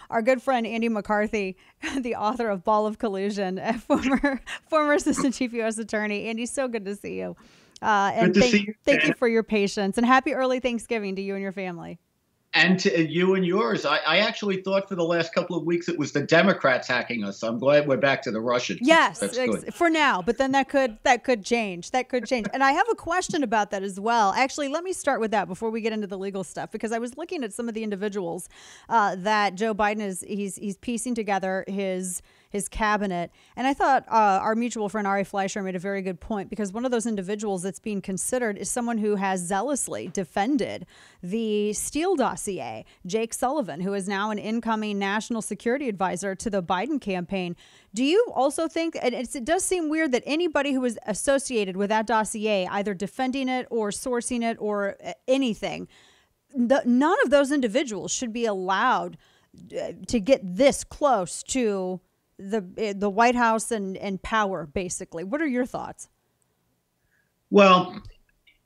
our good friend Andy McCarthy, the author of Ball of Collusion, a former assistant chief U.S. attorney. Andy, so good to see you. Good And to see you, thank you Dana. for your patience, and happy early Thanksgiving to you and your family. And to you and yours. I actually thought for the last couple of weeks it was the Democrats hacking us. So I'm glad we're back to the Russians. Yes, That's good. for now, but then that could change. That could change. And I have a question about that as well. Actually, let me start with that before we get into the legal stuff, because I was looking at some of the individuals that Joe Biden he's piecing together his cabinet, and I thought our mutual friend Ari Fleischer made a very good point, because one of those individuals that's being considered is someone who has zealously defended the Steele dossier, Jake Sullivan, who is now an incoming national security advisor to the Biden campaign. Do you also think, and it does seem weird that anybody who was associated with that dossier, either defending it or sourcing it or anything, none of those individuals should be allowed to get this close to the White House and power, basically? What are your thoughts? Well,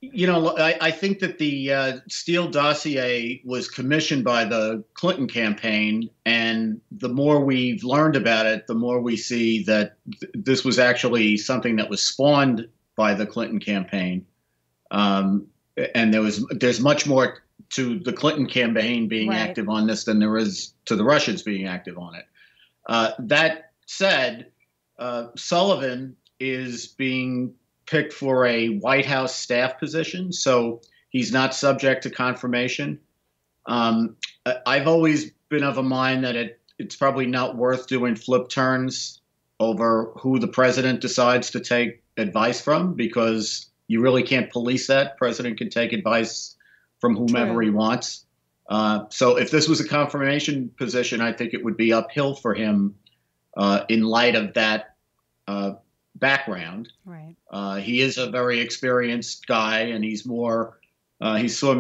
I think that the Steele dossier was commissioned by the Clinton campaign, and the more we've learned about it, the more we see that this was actually something that was spawned by the Clinton campaign. And there's much more to the Clinton campaign being Right. active on this than there is to the Russians being active on it. That said, Sullivan is being picked for a White House staff position, so he's not subject to confirmation. I've always been of a mind that it's probably not worth doing flip turns over who the president decides to take advice from, because you really can't police that. President can take advice from whomever True. he wants. So if this was a confirmation position, I think it would be uphill for him in light of that background. Right. He is a very experienced guy, and he's more more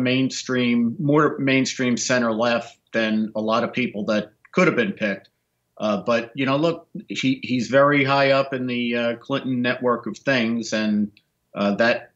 mainstream center left than a lot of people that could have been picked. But look, he's very high up in the Clinton network of things, and that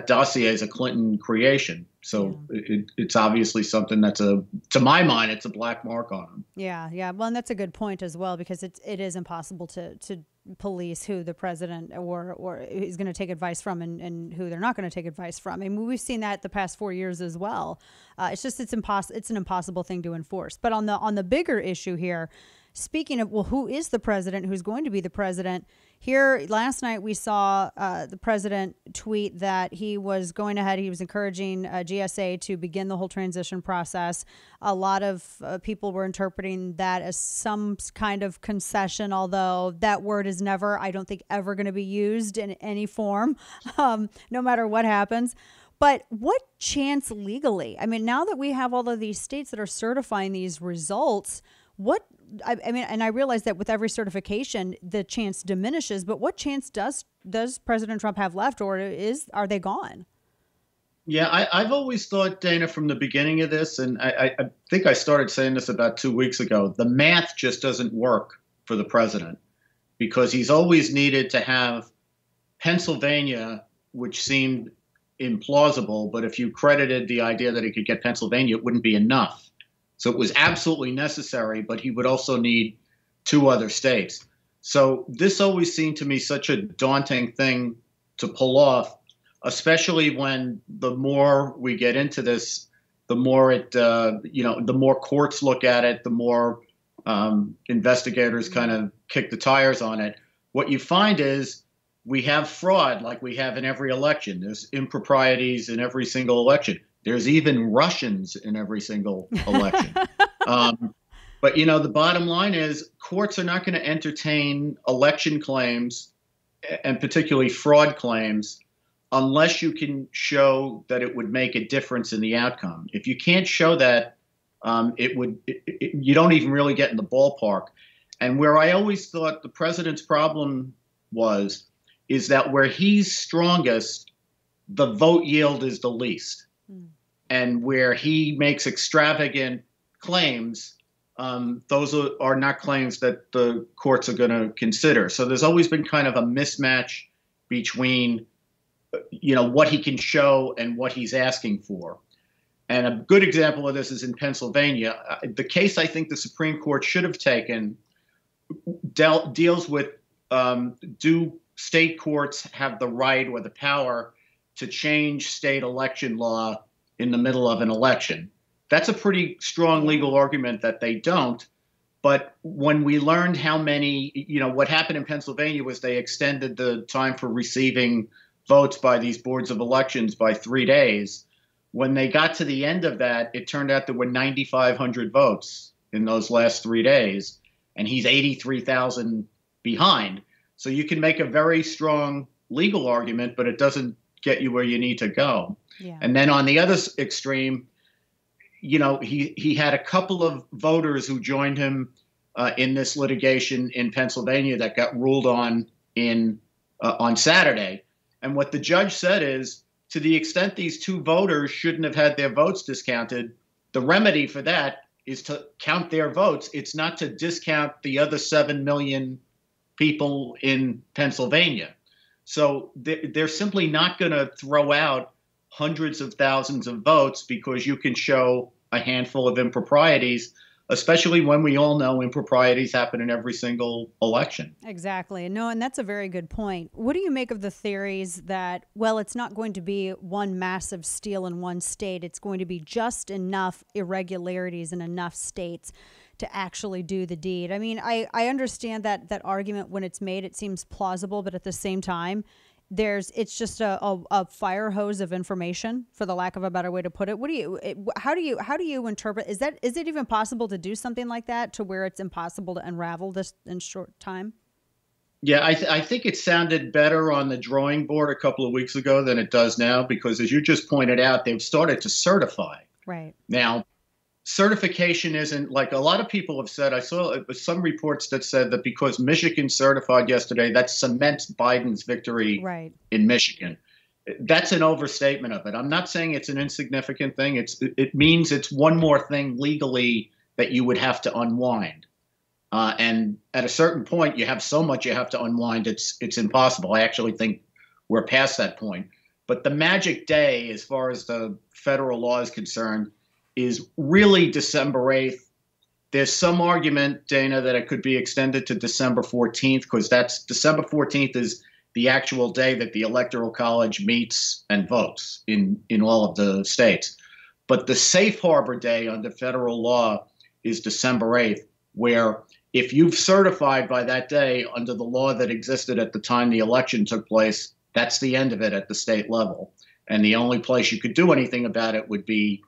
dossier is a Clinton creation. So it's obviously something to my mind, it's a black mark on him. Yeah, yeah. Well, and that's a good point as well, because it is impossible to police who the president or is going to take advice from and who they're not going to take advice from. I mean, we've seen that the past 4 years as well. It's an impossible thing to enforce. But on the bigger issue here, speaking of, well, who is the president? Who's going to be the president? Here last night we saw the president tweet that he was going ahead. He was encouraging GSA to begin the whole transition process. A lot of people were interpreting that as some kind of concession, although that word is never, I don't think, ever going to be used in any form, no matter what happens. But what chance legally? I mean, now that we have all of these states that are certifying these results, I mean, and I realize that with every certification, the chance diminishes, but what chance does President Trump have left, or are they gone? Yeah, I've always thought, Dana, from the beginning of this, and I think I started saying this about 2 weeks ago, the math just doesn't work for the president, because he's always needed to have Pennsylvania, which seemed implausible, but if you credited the idea that he could get Pennsylvania, it wouldn't be enough. So it was absolutely necessary, but he would also need 2 other states. So this always seemed to me such a daunting thing to pull off, especially when the more we get into this, the more the more courts look at it, the more investigators kind of kick the tires on it. What you find is we have fraud like we have in every election. There's improprieties in every single election. There's even Russians in every single election. But, the bottom line is courts are not going to entertain election claims, and particularly fraud claims, unless you can show that it would make a difference in the outcome. If you can't show that, you don't even really get in the ballpark. And where I always thought the president's problem is that where he's strongest, the vote yield is the least. And where he makes extravagant claims, those are not claims that the courts are going to consider. So there's always been kind of a mismatch between, what he can show and what he's asking for. And a good example of this is in Pennsylvania. The case I think the Supreme Court should have taken deals with do state courts have the right or the power to change state election law in the middle of an election? That's a pretty strong legal argument that they don't. But when we learned how many, what happened in Pennsylvania was they extended the time for receiving votes by these boards of elections by 3 days. When they got to the end of that, it turned out there were 9,500 votes in those last 3 days, and he's 83,000 behind. So you can make a very strong legal argument, but it doesn't get you where you need to go. Yeah. And then on the other extreme, he had a couple of voters who joined him in this litigation in Pennsylvania that got ruled on Saturday. And what the judge said is, to the extent these two voters shouldn't have had their votes discounted, the remedy for that is to count their votes. It's not to discount the other 7 million people in Pennsylvania. So they're simply not going to throw out hundreds of thousands of votes because you can show a handful of improprieties, especially when we all know improprieties happen in every single election. Exactly. No, and that's a very good point. What do you make of the theories that, well, it's not going to be one massive steal in one state. It's going to be just enough irregularities in enough states to actually do the deed? I mean, I understand that argument when it's made, it seems plausible, but at the same time, it's just a fire hose of information, for the lack of a better way to put it. How do you interpret? Is it even possible to do something like that, to where it's impossible to unravel this in short time? Yeah, I think it sounded better on the drawing board a couple of weeks ago than it does now, because as you just pointed out, they've started to certify. Right. Now, certification isn't, like a lot of people have said. I saw some reports that said that because Michigan certified yesterday, that cements Biden's victory in Michigan. That's an overstatement of it. I'm not saying it's an insignificant thing. It means it's one more thing legally that you would have to unwind. And at a certain point, you have so much you have to unwind, it's impossible. I actually think we're past that point. But the magic day, as far as the federal law is concerned, is really December 8th. There's some argument, Dana, that it could be extended to December 14th, because that's December 14th is the actual day that the Electoral College meets and votes in all of the states. But the safe harbor day under federal law is December 8th, where if you've certified by that day under the law that existed at the time the election took place, that's the end of it at the state level. And the only place you could do anything about it would be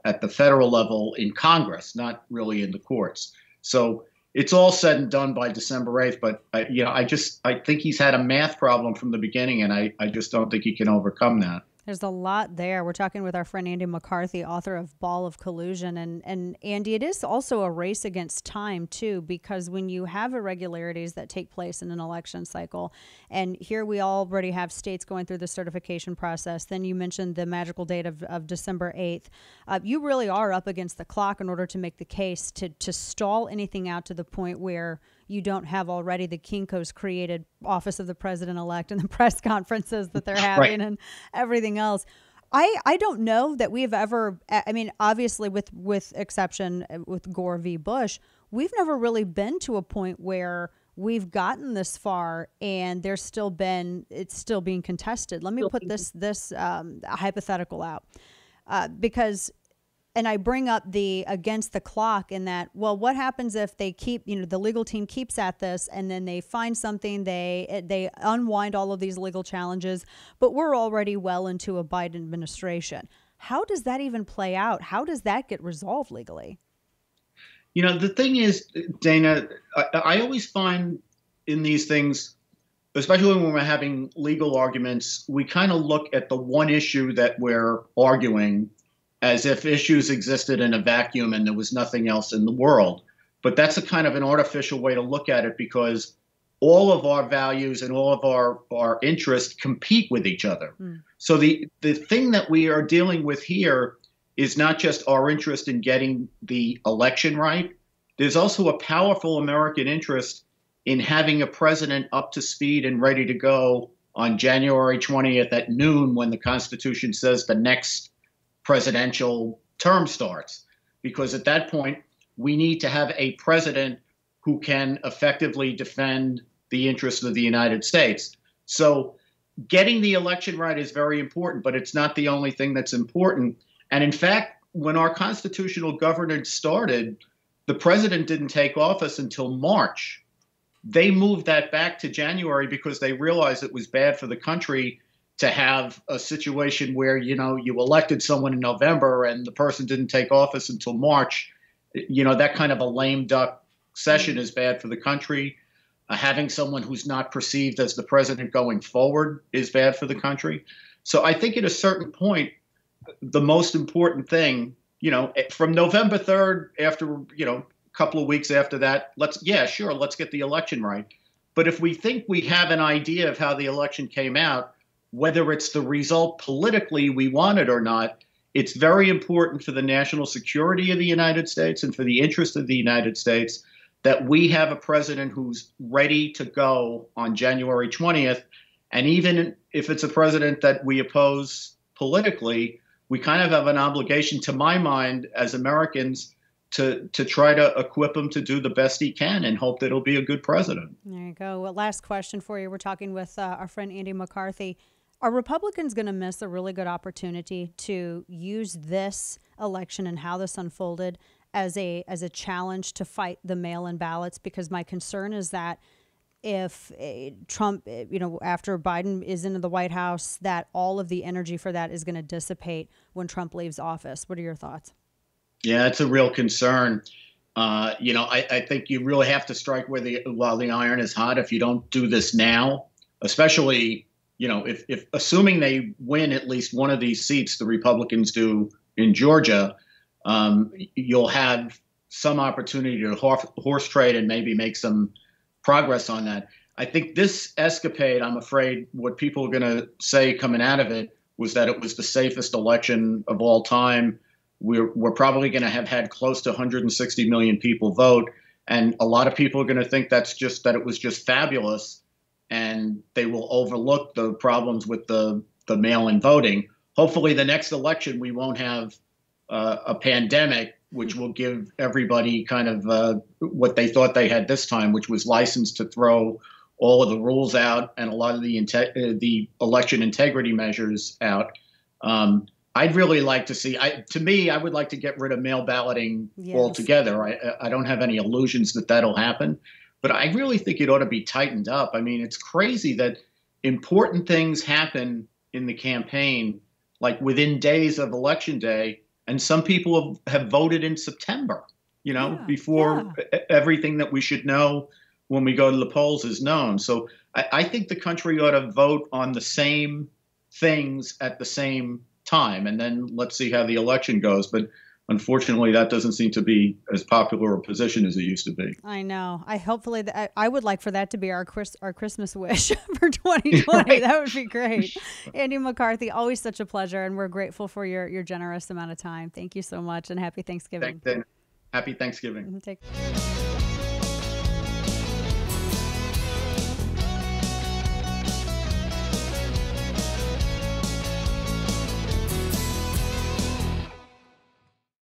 at the federal level in Congress, not really in the courts. So it's all said and done by December 8th. But, I think he's had a math problem from the beginning, and I just don't think he can overcome that. There's a lot there. We're talking with our friend Andy McCarthy, author of Ball of Collusion. And Andy, it is also a race against time, too, because when you have irregularities that take place in an election cycle, and here we already have states going through the certification process, then you mentioned the magical date of December 8th. You really are up against the clock in order to make the case to stall anything out to the point where you don't have already the Kinko's created office of the president-elect and the press conferences that they're having and everything else. I don't know that we've ever, I mean, obviously with exception with Gore v. Bush, we've never really been to a point where we've gotten this far and it's still being contested. Let me put this hypothetical out because and I bring up the against the clock in that, well, what happens if they keep, the legal team keeps at this and then they find something, they unwind all of these legal challenges, but we're already well into a Biden administration. How does that even play out? How does that get resolved legally? The thing is, Dana, I always find in these things, especially when we're having legal arguments, we kind of look at the one issue that we're arguing as if issues existed in a vacuum and there was nothing else in the world. But that's a kind of an artificial way to look at it, because all of our values and all of our interests compete with each other. So the thing that we are dealing with here is not just our interest in getting the election right. There's also a powerful American interest in having a president up to speed and ready to go on January 20th at noon, when the Constitution says the next presidential term starts. Because at that point, we need to have a president who can effectively defend the interests of the United States. So getting the election right is very important, but it's not the only thing that's important. And in fact, when our constitutional governance started, the president didn't take office until March. They moved that back to January because they realized it was bad for the country to have a situation where, you elected someone in November and the person didn't take office until March. That kind of a lame duck session is bad for the country. Having someone who's not perceived as the president going forward is bad for the country. So I think at a certain point, the most important thing, from November 3rd, after, a couple of weeks after that, let's get the election right. But if we think we have an idea of how the election came out, whether it's the result politically we wanted or not, it's very important for the national security of the United States and for the interest of the United States that we have a president who's ready to go on January 20th. And even if it's a president that we oppose politically, we kind of have an obligation, to my mind, as Americans, to try to equip him to do the best he can and hope that he'll be a good president. There you go. Well, last question for you. We're talking with our friend Andy McCarthy. Are Republicans going to miss a really good opportunity to use this election and how this unfolded as a challenge to fight the mail-in ballots? Because my concern is that if Trump, after Biden is into the White House, that all of the energy for that is going to dissipate when Trump leaves office. What are your thoughts? Yeah, it's a real concern. I think you really have to strike while the iron is hot. If you don't do this now, especially, if assuming they win at least one of these seats, the Republicans do in Georgia, you'll have some opportunity to horse trade and maybe make some progress on that. I think this escapade, I'm afraid what people are going to say coming out of it was that it was the safest election of all time. We're probably going to have had close to 160 million people vote. And a lot of people are going to think that it was just fabulous. And they will overlook the problems with the mail-in voting. Hopefully the next election, we won't have a pandemic, which will give everybody kind of what they thought they had this time, which was license to throw all of the rules out and a lot of the election integrity measures out. I'd really like to see, I would like to get rid of mail balloting altogether. I don't have any illusions that that'll happen, but I really think it ought to be tightened up. I mean, it's crazy that important things happen in the campaign, like within days of Election Day, and some people have voted in September, before everything that we should know when we go to the polls is known. So I think the country ought to vote on the same things at the same time, and then let's see how the election goes. But unfortunately, that doesn't seem to be as popular a position as it used to be. I know. I would like for that to be our Christmas wish for 2020. Right. That would be great. Andy McCarthy, always such a pleasure, and we're grateful for your generous amount of time. Thank you so much, and happy Thanksgiving. Happy Thanksgiving. Take care.